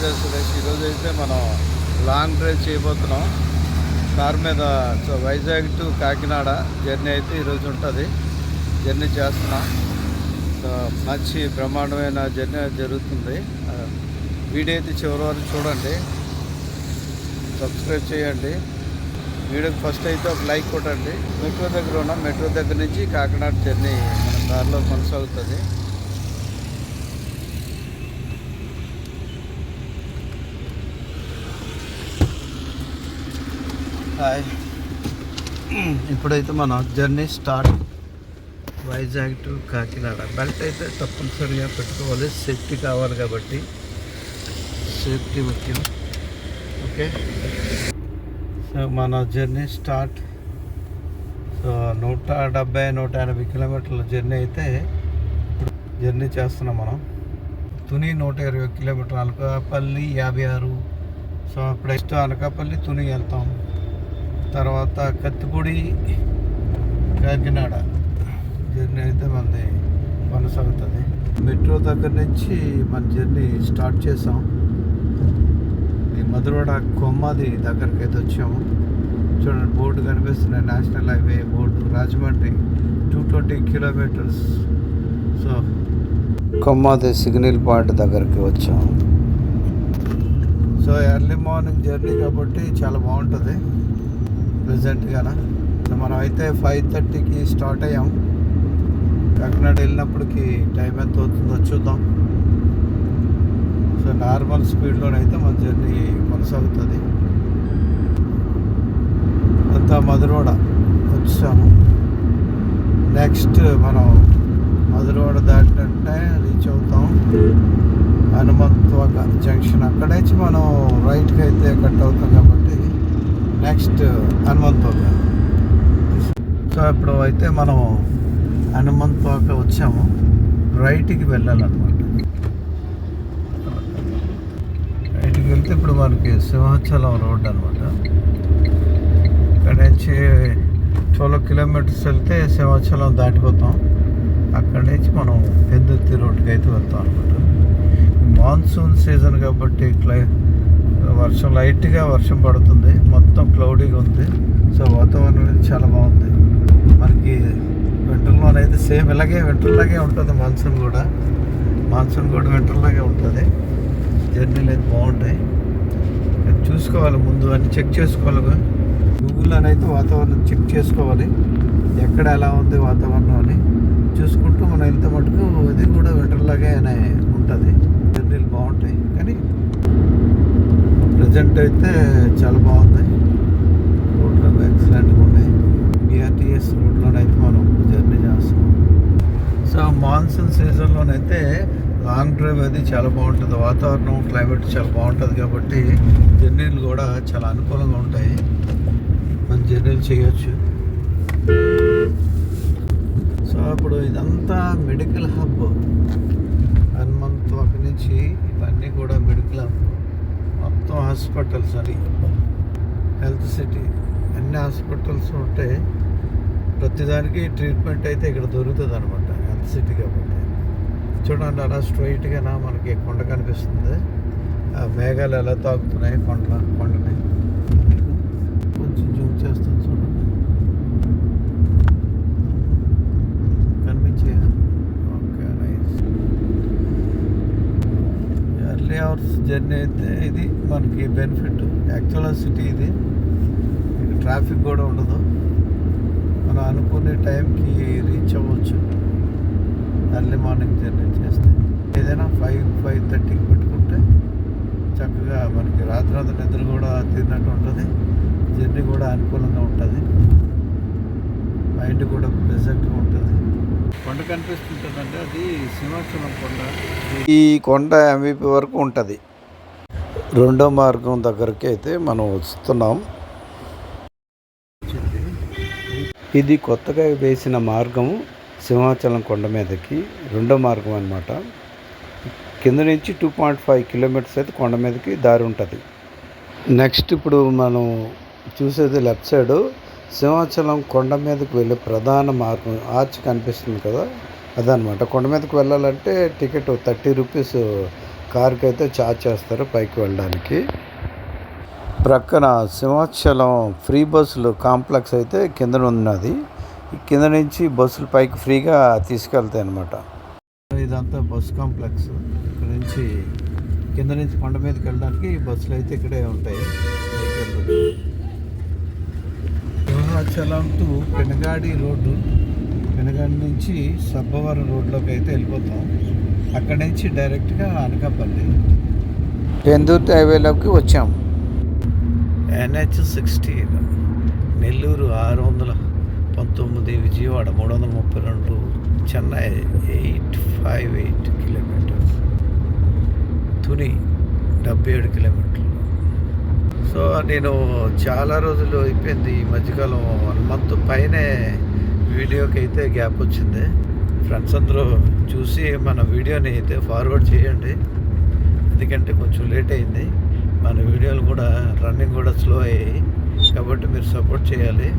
పేరు సురేష్. ఈరోజు అయితే మనం లాంగ్ డ్రైవ్ చేయబోతున్నాం కార్ మీద. So Vizag to Kakinada journey అయితే ఈరోజు ఉంటుంది. జర్నీ చేస్తున్నాం. సో మంచి బ్రహ్మాండమైన జర్నీ జరుగుతుంది. వీడియో అయితే చివరి వరకు చూడండి, సబ్స్క్రైబ్ చేయండి. వీడియోకి ఫస్ట్ అయితే ఒక లైక్ కొట్టండి. మెట్రో దగ్గర ఉన్నాం. మెట్రో దగ్గర నుంచి కాకినాడ జర్నీ మన కార్లో కొనసాగుతుంది. హాయ్, ఇప్పుడైతే మన journey start. Vizag to Kakinada. Belt అయితే తప్పనిసరిగా పెట్టుకోవాలి, సేఫ్టీ కావాలి కాబట్టి. సేఫ్టీ ముఖ్యం. ఓకే, సో మన జర్నీ స్టార్ట్. సో 170-180 కిలోమీటర్ల జర్నీ అయితే జర్నీ చేస్తున్నాం మనం. తుని 120 కిలోమీటర్లు, అనకాపల్లి 56. సో ఇప్పుడు నెక్స్ట్ అనకాపల్లి తుని వెళ్తాం. తర్వాత కత్తిపూడి కాకినాడ జర్నీ అయితే మనది కొనసాగుతుంది. మెట్రో దగ్గర నుంచి మన జర్నీ స్టార్ట్ చేసాం. ఈ మధురవాడ కొమ్మది దగ్గరికి అయితే వచ్చాము. చూడండి, బోర్డు కనిపిస్తున్నాయి, national highway board. Rajahmundry 220 kilometres. So Kommadi signal point దగ్గరికి వచ్చాము. సో ఎర్లీ మార్నింగ్ జర్నీ కాబట్టి చాలా బాగుంటుంది ప్రెజెంట్గాన. సో మనం అయితే 5:30కి స్టార్ట్ అయ్యాం. కాకినాడ వెళ్ళినప్పటికి టైం ఎంత అవుతుందో చూద్దాం. సో నార్మల్ స్పీడ్లోనైతే మన జర్నీ కొనసాగుతుంది. అంతా మధురవాడ వచ్చాము. నెక్స్ట్ మనం మధురవాడ దాటినంటే రీచ్ అవుతాం హనుమంతవాక జంక్షన్. అక్కడ నుంచి మనం రైట్కి అయితే కట్ అవుతాం కాబట్టి నెక్స్ట్ హనుమంతవాక. సో ఇప్పుడు అయితే మనం హనుమంతవాక వచ్చాము. రైట్కి వెళ్ళాలన్నమాట. రైట్కి వెళ్తే ఇప్పుడు మనకి సింహాచలం రోడ్ అనమాట. ఇక్కడ నుంచి 12 కిలోమీటర్స్ వెళ్తే సింహాచలం దాటిపోతాం. అక్కడి నుంచి మనం పెద్దుర్తి రోడ్కి అయితే వెళ్తాం అనమాట. మాన్సూన్ సీజన్ కాబట్టి వర్షం లైట్గా వర్షం పడుతుంది. మొత్తం క్లౌడీగా ఉంది. సో వాతావరణం చాలా బాగుంది. మనకి వింటర్లోనైతే సేమ్ ఇలాగే వింటర్లాగే ఉంటుంది. మాన్సూన్ కూడా వింటర్లాగే ఉంటుంది. జర్నీలు అయితే బాగుంటాయి. చూసుకోవాలి, ముందు అన్నీ చెక్ చేసుకోవాలి. గూగుల్లోనైతే వాతావరణం చెక్ చేసుకోవాలి, ఎక్కడ ఎలా ఉంది వాతావరణం అని చూసుకుంటూ మనం వెళ్తే మటుకు అది కూడా వింటర్లాగే ఉంటుంది. జర్నీలు బాగుంటాయి. కానీ ప్రజెంట్ అయితే చాలా బాగుంది. రోడ్లు ఎక్సలెంట్గా ఉన్నాయి. BRTS రోడ్లోనైతే మనం జర్నీ చేస్తున్నాం. సో మాన్సూన్ సీజన్లోనైతే లాంగ్ డ్రైవ్ అది చాలా బాగుంటుంది. వాతావరణం క్లైమేట్ చాలా బాగుంటుంది కాబట్టి జర్నీలు కూడా చాలా అనుకూలంగా ఉంటాయి. మన జర్నీలు చేయొచ్చు. సో ఇప్పుడు ఇదంతా మెడికల్ హబ్. హనుమంతవాక నుంచి ఇవన్నీ కూడా మెడికల్ హబ్. మొత్తం హాస్పిటల్స్ అని, హెల్త్ సిటీ, అన్ని హాస్పిటల్స్ ఉంటే ప్రతిదానికి ట్రీట్మెంట్ అయితే ఇక్కడ దొరుకుతుంది అనమాట. హెల్త్ సిటీ కాబట్టి. చూడండి, అలా స్ట్రైట్గా మనకి కొండ కనిపిస్తుంది. ఆ మేఘాలు ఎలా తాకుతున్నాయి కొండని. కొంచెం జూమ్ చేస్తాను చూడండి, కనిపించే. Okay, nice. Early hours journey అయితే ఇది మనకి బెనిఫిట్. యాక్చువల్గా సిటీ ఇది, ట్రాఫిక్ కూడా ఉండదు. మనం అనుకునే టైంకి రీచ్ అవ్వచ్చు ఎర్లీ మార్నింగ్ జర్నీ చేస్తే. ఏదైనా 5-5:30కి పెట్టుకుంటే చక్కగా మనకి రాత్రి నిద్ర కూడా తిరిగినట్టు ఉంటుంది. జర్నీ కూడా అనుకూలంగా ఉంటుంది. మైండ్ కూడా ప్లెజెంట్గా ఉంటుంది. కొండ కనిపిస్తుంటుందంటే అది సింహాచలం కొండ. ఈ కొండ MVP వరకు ఉంటుంది. రెండో మార్గం దగ్గరికి అయితే మనం వస్తున్నాం. ఇది కొత్తగా వేసిన మార్గం సింహాచలం కొండ మీదకి, రెండో మార్గం అన్నమాట. కింద నుంచి 2.5 కిలోమీటర్స్ అయితే కొండ మీదకి దారి ఉంటుంది. నెక్స్ట్ ఇప్పుడు మనం చూసేది లెఫ్ట్ సైడ్ సింహాచలం కొండ మీదకి వెళ్ళే ప్రధాన మార్గం. ఆర్చ్ కనిపిస్తుంది కదా, అదనమాట. కొండ మీదకి వెళ్ళాలంటే టికెట్ 30 రూపీస్ కార్కి అయితే ఛార్జ్ చేస్తారు పైకి వెళ్ళడానికి. ప్రక్కన సింహాచలం ఫ్రీ బస్సులు కాంప్లెక్స్ అయితే కింద ఉన్నది. ఈ కింద నుంచి బస్సులు పైకి ఫ్రీగా తీసుకెళ్తాయి అన్నమాట. ఇదంతా బస్ కాంప్లెక్స్. ఇక్కడ నుంచి కింద నుంచి కొండ మీదకి వెళ్ళడానికి బస్సులు అయితే ఇక్కడే ఉంటాయి. సింహాచలం టు పెనగాడి రోడ్డు, పెనగాడి నుంచి సబ్బవరం రోడ్లోకి అయితే వెళ్ళిపోతాం. అక్కడి నుంచి డైరెక్ట్గా అనకాపల్లి పెందుర్తి హైవేలోకి వచ్చాము. NH16 నెల్లూరు 619, విజయవాడ 332, చెన్నై 858 కిలోమీటర్స్, తుని 77 కిలోమీటర్లు. సో నేను చాలా రోజులు అయిపోయింది, ఈ మధ్యకాలం 1 month పైనే వీడియోకి అయితే గ్యాప్ వచ్చింది. ఫ్రెండ్స్ అందరూ చూసి మన వీడియోని అయితే ఫార్వర్డ్ చేయండి, ఎందుకంటే కొంచెం లేట్ అయింది. మన వీడియోలు కూడా రన్నింగ్ కూడా స్లో అయ్యాయి, కాబట్టి మీరు సపోర్ట్ చేయాలి.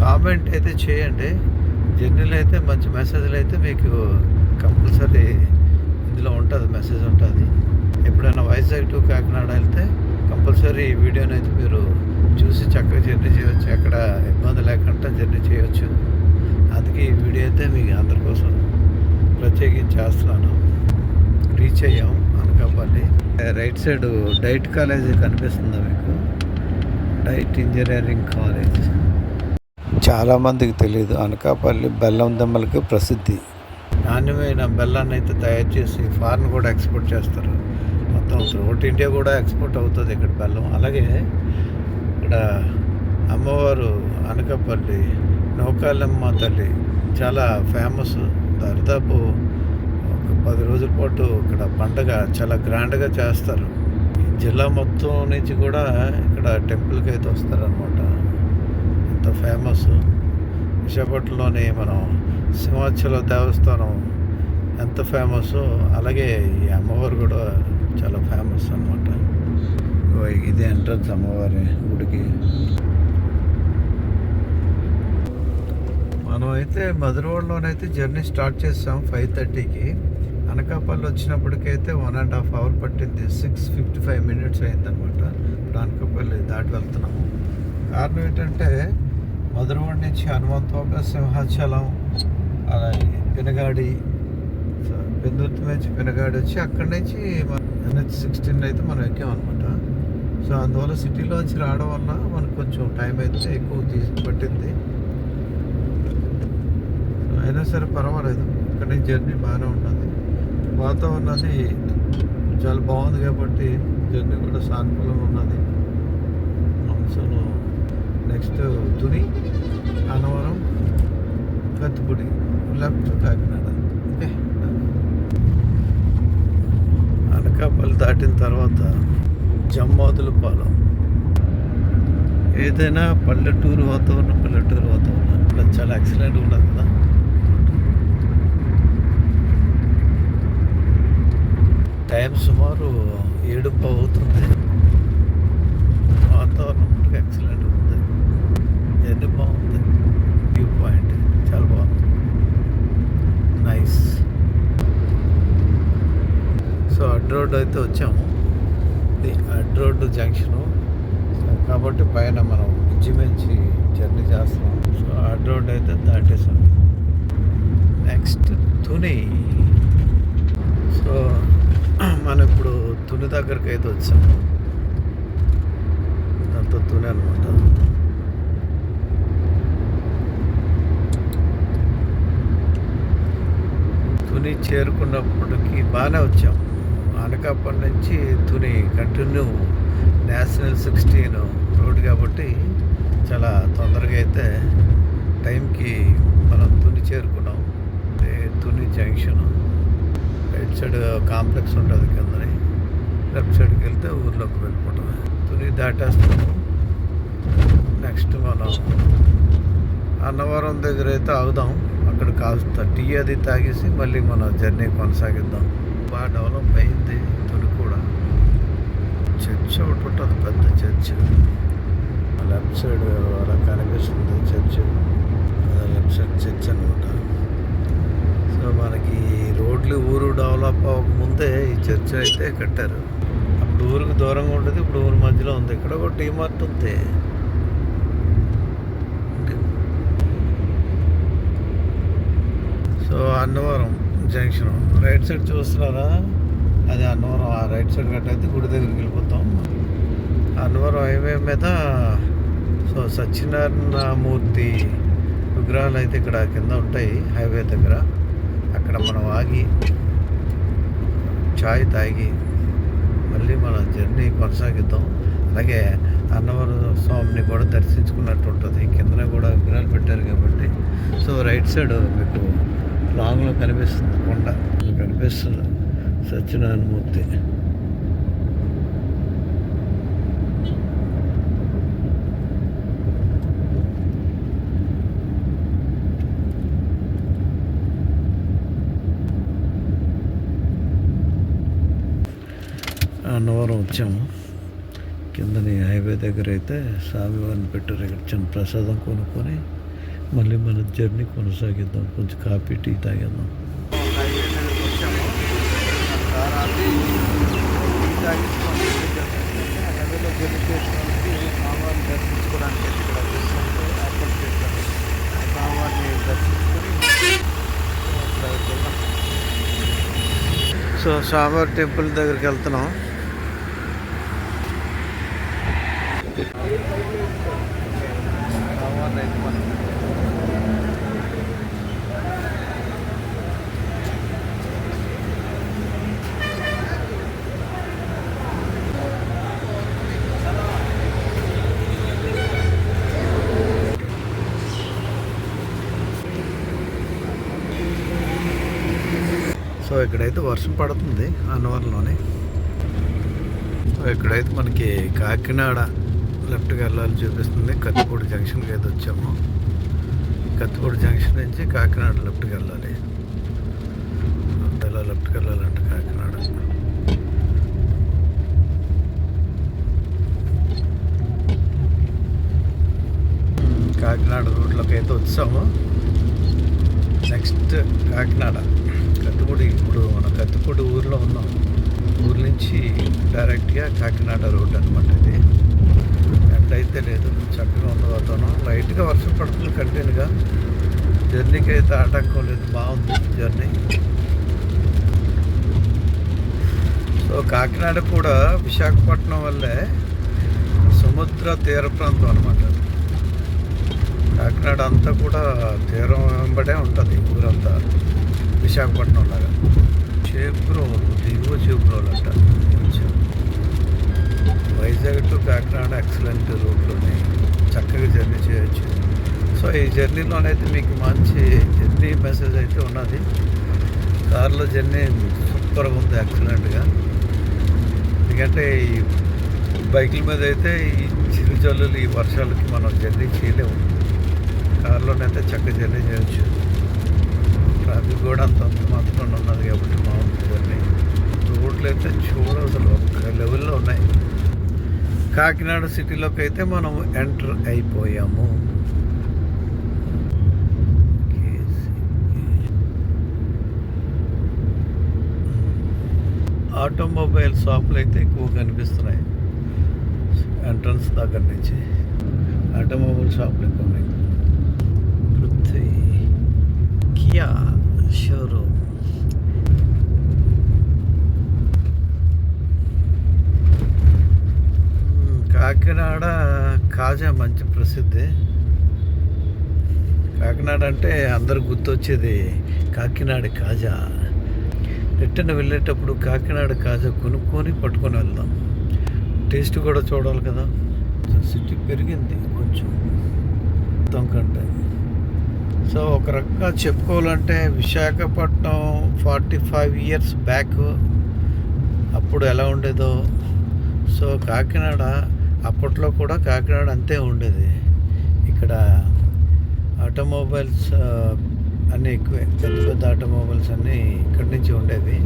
కామెంట్ అయితే చేయండి. జర్నీలో అయితే మంచి మెసేజ్లు అయితే మీకు కంపల్సరీ ఇందులో ఉంటుంది, మెసేజ్ ఉంటుంది. ఎప్పుడైనా వైజాగ్ టు కాకినాడ వెళ్తే కంపల్సరీ ఈ వీడియోని అయితే మీరు చూసి చక్కగా జర్నీ చేయవచ్చు, ఎక్కడ ఇబ్బంది లేకుండా జర్నీ చేయవచ్చు. అందుకే ఈ వీడియో అయితే మీకు అందరి కోసం ప్రత్యేకించి చేస్తున్నాను. రీచ్ అయ్యాం Anakapalli. Right side diet college కనిపిస్తుందా మీకు? Diet engineering college. చాలామందికి తెలియదు, అనకాపల్లి బెల్లం దమ్మలకి ప్రసిద్ధి. నాణ్యమైన బెల్లాన్ని అయితే తయారు చేసి ఫారెన్ కూడా ఎక్స్పోర్ట్ చేస్తారు. మొత్తం త్రూఅవుట్ ఇండియా కూడా ఎక్స్పోర్ట్ అవుతుంది ఇక్కడ బెల్లం. అలాగే ఇక్కడ అమ్మవారు అనకాపల్లి నౌకాలమ్మ తల్లి చాలా ఫేమస్. దాదాపు ఒక 10 రోజుల పాటు ఇక్కడ పండగ చాలా గ్రాండ్గా చేస్తారు. ఈ జిల్లా మొత్తం నుంచి కూడా ఇక్కడ టెంపుల్కి అయితే వస్తారనమాట. ఎంత ఫేమస్. విశాఖపట్నంలోని మనం సింహాచలం దేవస్థానం ఎంత ఫేమస్, అలాగే ఈ అమ్మవారు కూడా చాలా ఫేమస్ అనమాట. ఇదే ఎంట్రన్స్ అమ్మవారి గుడికి. మనం అయితే మధురవాడలోనైతే జర్నీ స్టార్ట్ చేసాం 5:30కి. అనకాపల్లి వచ్చినప్పటికైతే 1.5 hour పట్టింది. 6:55 minutes అయిందనమాట. ఇప్పుడు అనకాపల్లి దాటి వెళ్తున్నాము. కారణం ఏంటంటే మధురవాడ నుంచి హనుమంతోక, సింహాచలం, అలాగే పెనగాడి, పెందుర్తి నుంచి పెనగాడి వచ్చి అక్కడి నుంచి NH16 అయితే మనం ఎక్కామన్నమాట. సో అందువల్ల సిటీలోంచి రావడం వల్ల మనకు కొంచెం టైం అయితే ఎక్కువ పట్టింది. అయినా సరే పర్వాలేదు, ఇక్కడ నుంచి జర్నీ బాగానే ఉంటుంది. వాతావరణం అది చాలా బాగుంది కాబట్టి జర్నీ కూడా సానుకూలంగా ఉన్నది. So next Tuni, Annavaram, Kathipudi, left Kakinada. Okay, Anakapalli దాటిన తర్వాత జమ్మోదులపాలెం. ఏదైనా పల్లెటూరు వాతావరణం ఇక్కడ చాలా ఎక్సలెంట్గా ఉండదు కదా. టైం సుమారు 7:15 అవుతుంది. వాతావరణం ఎక్సలెంట్ ఉంది, జర్నీ బాగుంది, వ్యూ పాయింట్ చాలా బాగుంది, నైస్. సో అడ్ రోడ్ అయితే వచ్చాము. ఇది అడ్ రోడ్ జంక్షను కాబట్టి పైన మనం బ్రిడ్జి నుంచి జర్నీ చేస్తున్నాం. సో అడ్ రోడ్ అయితే దాటేసాం. నెక్స్ట్ తుని. సో మనం ఇప్పుడు తుని దగ్గరికి అయితే వచ్చాము. ఇదంతా తుని అనమాట. తుని చేరుకున్నప్పటికి బాగానే వచ్చాము. అనకాపల్లి నుంచి తుని కంటిన్యూ నేషనల్ 16 రోడ్ కాబట్టి చాలా తొందరగా అయితే టైంకి మనం తుని చేరుకున్నాం. Tuni junction right side complex ఉంటుంది కిందని, లెఫ్ట్ సైడ్కి వెళ్తే ఊర్లోకి వెళ్ళిపోవటం. తుని దాటేస్తాము. నెక్స్ట్ మనం అన్నవరం దగ్గర అయితే ఆగుదాం. అక్కడ కాస్త టీ అది తాగేసి మళ్ళీ మన జర్నీ కొనసాగిద్దాం. బాగా డెవలప్ అయింది తుని కూడా. చర్చ్ ఒకటి ఉంటుంది, పెద్ద చర్చ్. లెఫ్ట్ సైడ్ అలా కనిపిస్తుంది చర్చ్, లెఫ్ట్ సైడ్ చర్చ్ అనమాట. సో మనకి రోడ్లు ఊరు డెవలప్ అవ్వకముందే ఈ చర్చ్ అయితే కట్టారు. అప్పుడు ఊరికి దూరంగా ఉండేది, ఇప్పుడు ఊరి మధ్యలో ఉంది. ఇక్కడ ఒక డీమార్ట్ ఉంది. So Annavaram junction right side చూస్తున్నారా, అది అన్నవరం. ఆ రైట్ సైడ్ కట్ అయితే గుడి దగ్గరికి వెళ్ళిపోతాం. అన్నవరం హైవే మీద సో సత్యనారాయణమూర్తి విగ్రహాలు అయితే ఇక్కడ కింద ఉంటాయి హైవే దగ్గర. అక్కడ మనం ఆగి చాయ్ తాగి మళ్ళీ మన జర్నీ కొనసాగిద్దాం. అలాగే అన్నవరం స్వామిని కూడా దర్శించుకున్నట్టు ఉంటుంది. కిందన కూడా విగ్రహాలు పెట్టారు కాబట్టి. సో రైట్ సైడ్ మీకు లాంగ్లో కనిపిస్తుంది, కొండ కనిపిస్తుంది సత్యనారాయణమూర్తి. అన్నవరం వచ్చాము. కిందని హైవే దగ్గర అయితే స్వామివారిని పెట్టారు. ఇక్కడ చిన్న ప్రసాదం కొనుక్కొని మళ్ళీ మన జర్నీ కొనసాగిద్దాం. కొంచెం కాఫీ టీ తాగేద్దాం. హైవే దగ్గరికి వచ్చాము. హైవేలో జర్నీ చేసినకి స్వామివారిని దర్శించుకోవడానికి ఇక్కడ ఏర్పాటు చేశారు. స్వామివారిని దర్శించుకొని సో స్వామివారి టెంపుల్ దగ్గరికి వెళ్తున్నాం. సో ఇక్కడైతే వర్షం పడుతుంది అన్నవరంలోనే. సో ఇక్కడైతే మనకి కాకినాడ లెఫ్ట్కి వెళ్ళాలి చూపిస్తుంది. కత్తిపూడి జంక్షన్కి అయితే వచ్చాము. కత్తిపూడి జంక్షన్ నుంచి కాకినాడ లెఫ్ట్కి వెళ్ళాలి. అంతలా లెఫ్ట్కి వెళ్ళాలంటే కాకినాడ. కాకినాడ రోడ్లోకి అయితే వచ్చాము. నెక్స్ట్ కాకినాడ కత్తిపూడి. ఇప్పుడు మనం కత్తిపూడి ఊరిలో ఉన్నాం. ఊరి నుంచి డైరెక్ట్గా కాకినాడ రోడ్ అనమాట. ఇది ఎండ అయితే లేదు, చక్కగా ఉంది వాతావరణం. లైట్గా వర్షం పడుతుంది కంటిన్యూగా. జర్నీకి అయితే ఆటంకం లేదు, బాగుంది జర్నీ. సో కాకినాడ కూడా విశాఖపట్నం వల్లే సముద్ర తీర ప్రాంతం అనమాట. కాకినాడ అంతా కూడా తీరం వెంబడే ఉంటుంది ఊరంతా, విశాఖపట్నం లాగా. చేబ్రోలు, దిగువ చేబ్రోలు అంట. వైజాగ్ టు కాకినాడ ఎక్సలెంట్ రూట్లు ఉన్నాయి, చక్కగా జర్నీ చేయొచ్చు. సో ఈ జర్నీలోనైతే మీకు మంచి జర్నీ మెసేజ్ అయితే ఉన్నది. కార్లో జర్నీ సూపర్గా ఉంది, ఎక్సలెంట్గా. ఎందుకంటే ఈ బైకుల మీద అయితే ఈ చిరుజల్లులు, ఈ వర్షాలకి మనం జర్నీ చేయలేము. కార్లోనైతే చక్కగా జర్నీ చేయొచ్చు. ట్రాఫిక్ కూడా అంత మాత్రం ఉన్నది కాబట్టి బాగుంటుంది జర్నీ. రోడ్లు అయితే అసలు ఒక లెవెల్లో ఉన్నాయి. కాకినాడ సిటీలోకి అయితే మనం ఎంటర్ అయిపోయాము. ఆటోమొబైల్ షాపులు అయితే ఎక్కువ కనిపిస్తున్నాయి. ఎంట్రన్స్ దగ్గర నుంచి ఆటోమొబైల్ షాపులు ఎక్కువ ఉన్నాయి. Kia showroom. కాకినాడ కాజా మంచి ప్రసిద్ధి. కాకినాడ అంటే అందరు గుర్తొచ్చేది కాకినాడ కాజా. రిటర్న్ వెళ్ళేటప్పుడు కాకినాడ కాజా కొనుక్కొని పట్టుకొని వెళ్దాం. టేస్ట్ కూడా చూడాలి కదా. సిటీ పెరిగింది కొంచెం మొత్తం కంటే. సో ఒక రకంగా చెప్పుకోవాలంటే విశాఖపట్నం 45 years బ్యాక్ అప్పుడు ఎలా ఉండేదో, సో కాకినాడ అప్పట్లో కూడా కాకినాడ అంతే ఉండేది. ఇక్కడ ఆటోమొబైల్స్ అన్నీ ఎక్కువే, పెద్ద పెద్ద ఆటోమొబైల్స్ అన్నీ ఇక్కడి నుంచి ఉండేవి.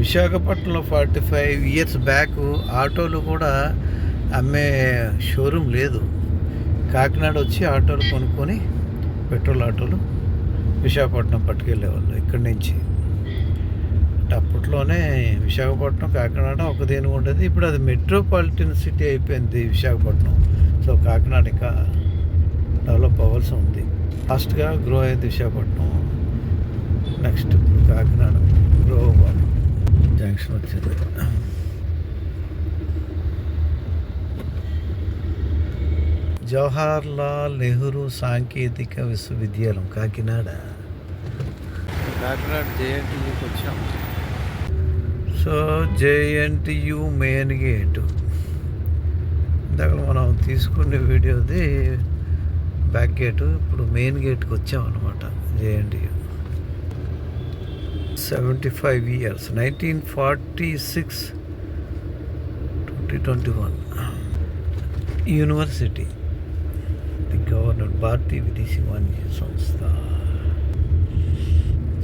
విశాఖపట్నంలో 45 years బ్యాక్ ఆటోలు కూడా అమ్మే షోరూమ్ లేదు. కాకినాడ వచ్చి ఆటోలు కొనుక్కొని, పెట్రోల్ ఆటోలు విశాఖపట్నం పట్టుకెళ్ళేవాళ్ళు ఇక్కడి నుంచి. అంటే అప్పుడు అప్పట్లోనే విశాఖపట్నం కాకినాడ ఒక దేనికి ఉండేది. ఇప్పుడు అది మెట్రోపాలిటన్ సిటీ అయిపోయింది విశాఖపట్నం. సో కాకినాడ ఇంకా డెవలప్ అవ్వాల్సి ఉంది. ఫాస్ట్గా గ్రో అయింది విశాఖపట్నం. నెక్స్ట్ కాకినాడ గ్రో అవ్వాలి. జంక్షన్ వచ్చింది. జవహర్లాల్ నెహ్రూ సాంకేతిక విశ్వవిద్యాలయం కాకినాడ. కాకినాడ జేఎన్టీయూకి వచ్చాం. సో జేఎన్టీయూ మెయిన్ గేటు ఇందాక మనం తీసుకునే వీడియోది బ్యాక్ గేటు. ఇప్పుడు మెయిన్ గేట్కి వచ్చామన్నమాట. JNTU 75 years 1946 2021 university. The governor భారతీయ విదేశీ వాణిజ్య సంస్థ.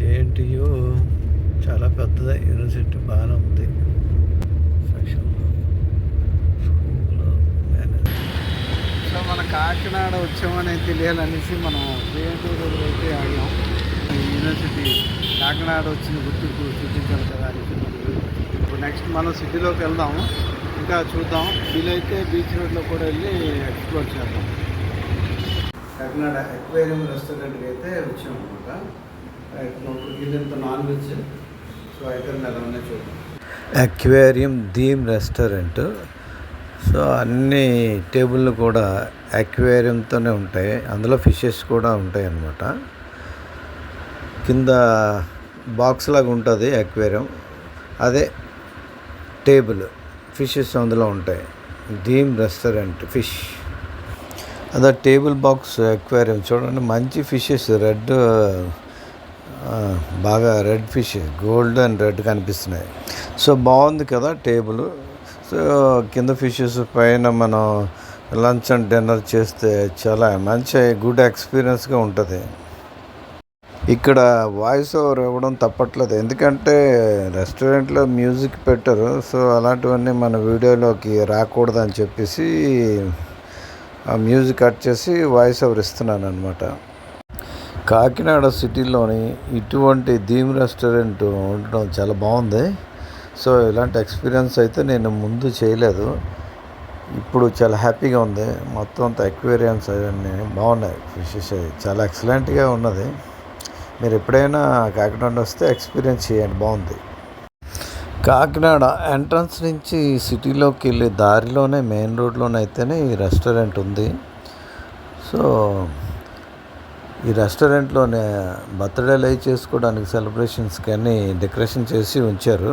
జేఎన్టీయూ చాలా పెద్దది యూనివర్సిటీ, బాగానే ఉంది. సెక్షన్లో స్కూల్లో మేనేజ్. సో మన కాకినాడ వచ్చామని తెలియాలనేసి మనం జేఎన్టీయూ దగ్గర అయితే ఆగాం. యూనివర్సిటీ కాకినాడ వచ్చిన గుర్తింపు చూపించాలి కదా అని. ఇప్పుడు నెక్స్ట్ మనం సిటీలోకి వెళ్దాము, ఇంకా చూద్దాం. వీలైతే బీచ్ రోడ్లో కూడా వెళ్ళి ఎక్స్ప్లోర్ చేద్దాం. కాకినాడ ఎక్వేరియం రెస్టారెంట్కి అయితే వచ్చాము అనమాట. ఇదంత నాన్ వెజ్. సో అయితే ఎలా ఉన్నాయి చూద్దాం. Aquarium theme restaurant. సో అన్ని టేబుళ్ళు కూడా ఎక్వేరియంతోనే ఉంటాయి. అందులో ఫిషెస్ కూడా ఉంటాయి అన్నమాట. కింద బాక్స్ లాగా ఉంటుంది ఎక్వేరియం, అదే టేబుల్. ఫిషెస్ అందులో ఉంటాయి. Theme restaurant fish. అదే టేబుల్ బాక్స్ ఎక్వేరియం. చూడండి మంచి ఫిషెస్, రెడ్, బాగా red fish, gold and red కనిపిస్తున్నాయి. సో బాగుంది కదా టేబుల్. సో కింద ఫిషెస్, పైన మనం లంచ్ అండ్ డిన్నర్ చేస్తే చాలా మంచి గుడ్ ఎక్స్పీరియన్స్గా ఉంటుంది. ఇక్కడ వాయిస్ ఓవర్ ఇవ్వడం తప్పట్లేదు, ఎందుకంటే రెస్టారెంట్లో మ్యూజిక్ పెట్టరు. సో అలాంటివన్నీ మన వీడియోలోకి రాకూడదని చెప్పేసి ఆ మ్యూజిక్ కట్ చేసి వాయిస్ ఓవర్ ఇస్తున్నాను అనమాట. కాకినాడ సిటీలోని ఇటువంటి థీమ్ రెస్టారెంట్ ఉండడం చాలా బాగుంది. సో ఇలాంటి ఎక్స్పీరియన్స్ అయితే నేను ముందు చేయలేదు. ఇప్పుడు చాలా హ్యాపీగా ఉంది. మొత్తం అంతా ఎక్వేరియన్స్ అవన్నీ బాగున్నాయి. ఫిషెస్ చాలా ఎక్సలెంట్గా ఉన్నది. మీరు ఎప్పుడైనా కాకినాడ వస్తే ఎక్స్పీరియన్స్ చేయండి, బాగుంది. కాకినాడ ఎంట్రన్స్ నుంచి సిటీలోకి వెళ్ళే దారిలోనే మెయిన్ రోడ్లోనే అయితేనే ఈ రెస్టారెంట్ ఉంది. సో ఈ రెస్టారెంట్లోనే బర్త్డేలు అవి చేసుకోవడానికి సెలబ్రేషన్స్కి అన్నీ డెకరేషన్ చేసి ఉంచారు.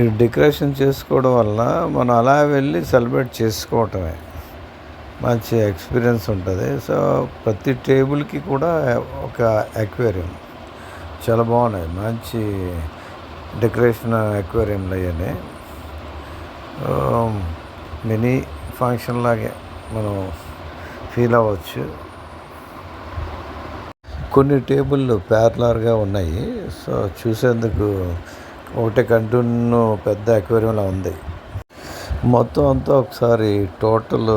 ఈ డెకరేషన్ చేసుకోవడం వల్ల మనం అలా వెళ్ళి సెలబ్రేట్ చేసుకోవటమే మంచి ఎక్స్పీరియన్స్ ఉంటుంది. సో ప్రతి టేబుల్కి కూడా ఒక అక్వేరియం చాలా బాగున్నాయి. మంచి డెకరేషన్ అక్వేరియంలు అవన్నీ మినీ ఫంక్షన్ లాగే మనం ఫీల్ అవ్వచ్చు. కొన్ని టేబుళ్ళు ప్యారలర్గా ఉన్నాయి. సో చూసేందుకు ఒకటే కంటిన్యూ పెద్ద అక్వేరియంలా ఉంది. మొత్తం అంతా ఒకసారి టోటల్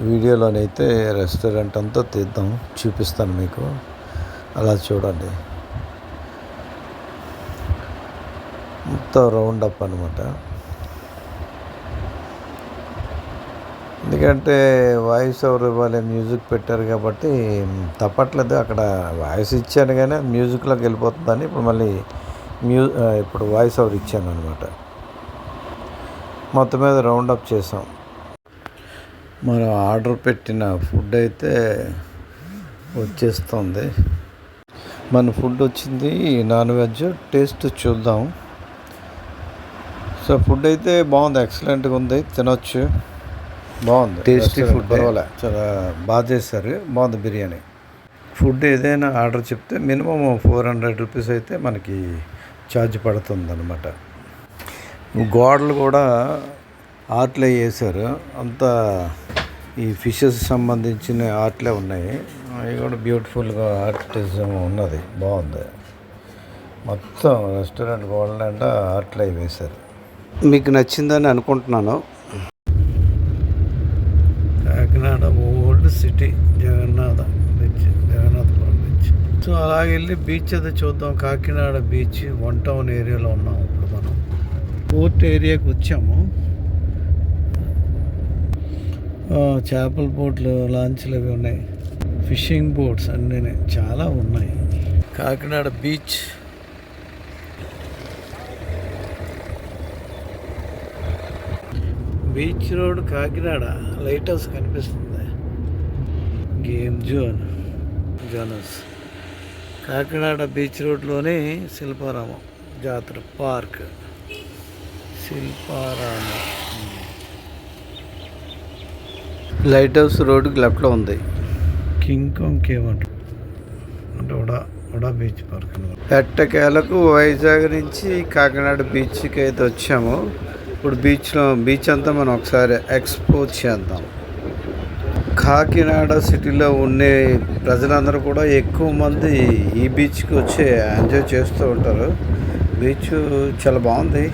వీడియోలోనైతే రెస్టారెంట్ అంతా తీద్దాం, చూపిస్తాను మీకు. అలా చూడండి, మొత్తం రౌండ్ అప్ అనమాట. ఎందుకంటే వాయిస్ ఓవర్ ఇవ్వాలి, మ్యూజిక్ పెట్టారు కాబట్టి తప్పట్లేదు. అక్కడ వాయిస్ ఇచ్చాను కానీ మ్యూజిక్లోకి వెళ్ళిపోతుందని ఇప్పుడు మళ్ళీ ఇప్పుడు వాయిస్ ఓవర్ ఇచ్చాను అనమాట. మొత్తం మీద రౌండ్ అప్ చేసాం. మనం ఆర్డర్ పెట్టిన ఫుడ్ అయితే వచ్చేస్తుంది. మన ఫుడ్ వచ్చింది, నాన్ వెజ్. టేస్ట్ చూద్దాం. సో ఫుడ్ అయితే బాగుంది, ఎక్సలెంట్గా ఉంది, తినొచ్చు, బాగుంది. టేస్టీ ఫుడ్, పర్వాలే, చాలా బాగా చేశారు, బాగుంది బిర్యానీ. ఫుడ్ ఏదైనా ఆర్డర్ చెప్తే మినిమం 400 రూపీస్ అయితే మనకి ఛార్జ్ పడుతుంది అనమాట. గోడలు కూడా ఆర్ట్లే వేసారు, అంతా ఈ ఫిషెస్ సంబంధించిన ఆర్ట్లే ఉన్నాయి. అవి కూడా బ్యూటిఫుల్గా ఆర్టిజం ఉన్నది, బాగుంది. మొత్తం రెస్టారెంట్ గోడలు అంటే ఆర్ట్లే వేశారు. మీకు నచ్చిందని అనుకుంటున్నాను. Kakinada old city, Jagannathapuram beach. So అలాగే వెళ్ళి బీచ్ అది చూద్దాం. కాకినాడ బీచ్ 1 టౌన్ ఏరియాలో ఉన్నాం. ఇప్పుడు మనం పోర్ట్ ఏరియాకి వచ్చాము. చేపల బోట్లు, లాంచ్లు అవి ఉన్నాయి. ఫిషింగ్ బోట్స్ అన్నీ చాలా ఉన్నాయి. Kakinada beach. Beach road Kakinada. Lighthouse కనిపిస్తుంది. గేమ్ జోనస్ కాకినాడ బీచ్ రోడ్లోనే శిల్పారామం జాతర పార్క్. శిల్పారామం లైట్ హౌస్ రోడ్డుకి లెఫ్ట్లో ఉంది. కింగ్ కాంగ్ కేవ్ అంటే ఉడా బీచ్ పార్క్. ఎట్టకేలకు వైజాగ్ నుంచి కాకినాడ బీచ్కి అయితే వచ్చాము. ఇప్పుడు బీచ్ అంతా మనం ఒకసారి ఎక్స్ప్లోర్ చేద్దాం. కాకినాడ సిటీలో ఉండే ప్రజలందరూ కూడా ఎక్కువ మంది ఈ బీచ్కి వచ్చి ఎంజాయ్ చేస్తూ ఉంటారు. బీచ్ చాలా బాగుంది.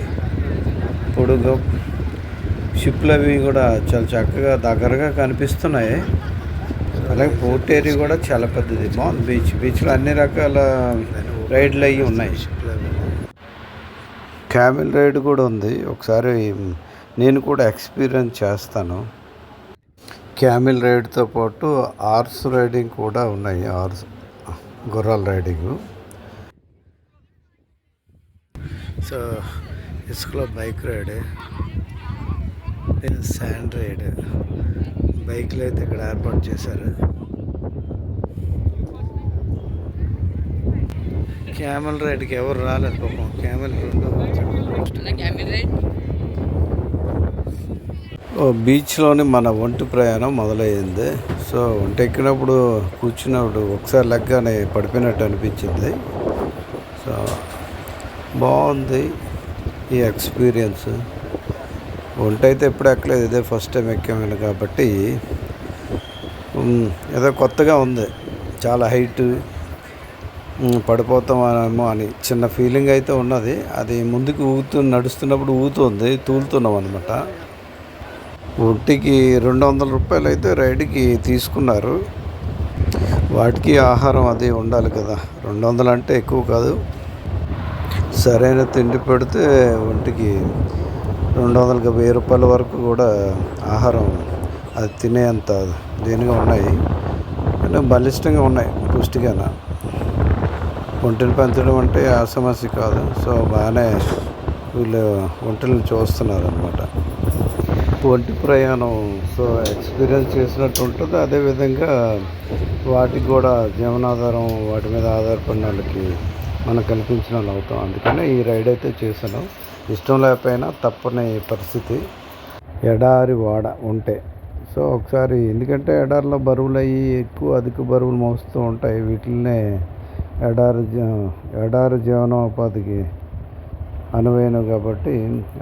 పొడుగు షిప్లు అవి కూడా చాలా చక్కగా దగ్గరగా కనిపిస్తున్నాయి. అలాగే పోర్ట్ ఏరియా కూడా చాలా పెద్దది. బాగుంది బీచ్లో అన్ని రకాల రైడ్లు అవి ఉన్నాయి. క్యామిల్ రైడ్ కూడా ఉంది. ఒకసారి నేను కూడా ఎక్స్పీరియన్స్ చేస్తాను. క్యామిల్ రైడ్తో పాటు హార్స్ రైడింగ్ కూడా ఉన్నాయి. గుర్రాల రైడింగ్. సో ఇసుకలో బైక్ రైడ్, శాండ్ రైడ్. బైక్లు అయితే ఇక్కడ ఏర్పాటు చేశారు. క్యామెల్ రైడ్కి ఎవరు రాలేదు పాపం. క్యామెల్ బీచ్లోని మన ఒంటి ప్రయాణం మొదలయ్యింది. సో ఒంటి ఎక్కినప్పుడు కూర్చున్నప్పుడు ఒకసారి లెగ్గానే పడిపోయినట్టు అనిపించింది. సో బాగుంది ఈ ఎక్స్పీరియన్స్. ఒంటి అయితే ఎప్పుడు ఎక్కలేదు, ఇదే ఫస్ట్ టైం ఎక్కాము కాబట్టి ఏదో కొత్తగా ఉంది. చాలా హైట్, పడిపోతామేమో అని చిన్న ఫీలింగ్ అయితే ఉన్నది. అది ముందుకు నడుస్తున్నప్పుడు తూలుతున్నాం అనమాట. ఒంటికి 200 రూపాయలు అయితే రైడ్కి తీసుకున్నారు. వాటికి ఆహారం అది ఉండాలి కదా. 200 అంటే ఎక్కువ కాదు. సరైన తిండి పెడితే ఒంటికి 200కి 1000 రూపాయల వరకు కూడా ఆహారం అది తినేంత దీనిగా ఉన్నాయి. అంటే బలిష్టంగా ఉన్నాయి, పుష్టిగాన. ఒంటిని పెంచడం అంటే ఆ సమస్య కాదు. సో బాగానే వీళ్ళు ఒంటిని చూస్తున్నారు అనమాట. ఒంటి ప్రయాణం సో ఎక్స్పీరియన్స్ చేసినట్టు ఉంటుంది. అదేవిధంగా వాటికి కూడా జీవనాధారం, వాటి మీద ఆధారపడిన వాళ్ళకి మనం కల్పించిన వాళ్ళు అవుతాం. అందుకనే ఈ రైడ్ అయితే చేశాను. ఇష్టం లేకపోయినా తప్పని పరిస్థితి. ఎడారి వాడ ఉంటే సో ఒకసారి, ఎందుకంటే ఎడారిలో బరువులు అయ్యి అధిక బరువులు మోస్తూ ఉంటాయి. వీటిల్నే ఎడారి జీవనోపాధికి అనువైనవి కాబట్టి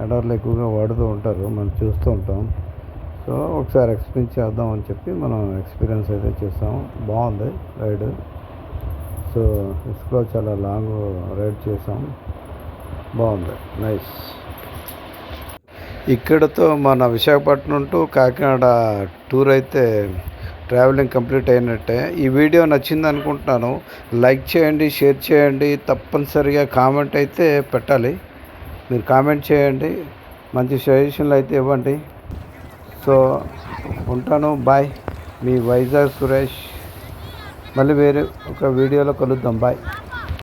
ఎడార్లు ఎక్కువగా వాడుతూ ఉంటారు, మనం చూస్తూ ఉంటాం. సో ఒకసారి ఎక్స్పీరియన్స్ చేద్దాం అని చెప్పి మనం ఎక్స్పీరియన్స్ అయితే చేస్తాం. బాగుంది రైడ్. సో ఇసుకలో చాలా లాంగ్ రైడ్ చేసాం. బాగుంది, నైస్. ఇక్కడతో మన విశాఖపట్నం టు కాకినాడ టూర్ అయితే ట్రావెలింగ్ కంప్లీట్ అయినట్టే. ఈ వీడియో నచ్చింది అనుకుంటున్నాను. లైక్ చేయండి, షేర్ చేయండి, తప్పనిసరిగా కామెంట్ అయితే పెట్టాలి. మీరు కామెంట్ చేయండి, మంచి సజెషన్లు అయితే ఇవ్వండి. సో ఉంటాను, బాయ్. మీ వైజాగ్ సురేష్. మళ్ళీ వేరే ఒక వీడియోలో కలుద్దాం. బాయ్.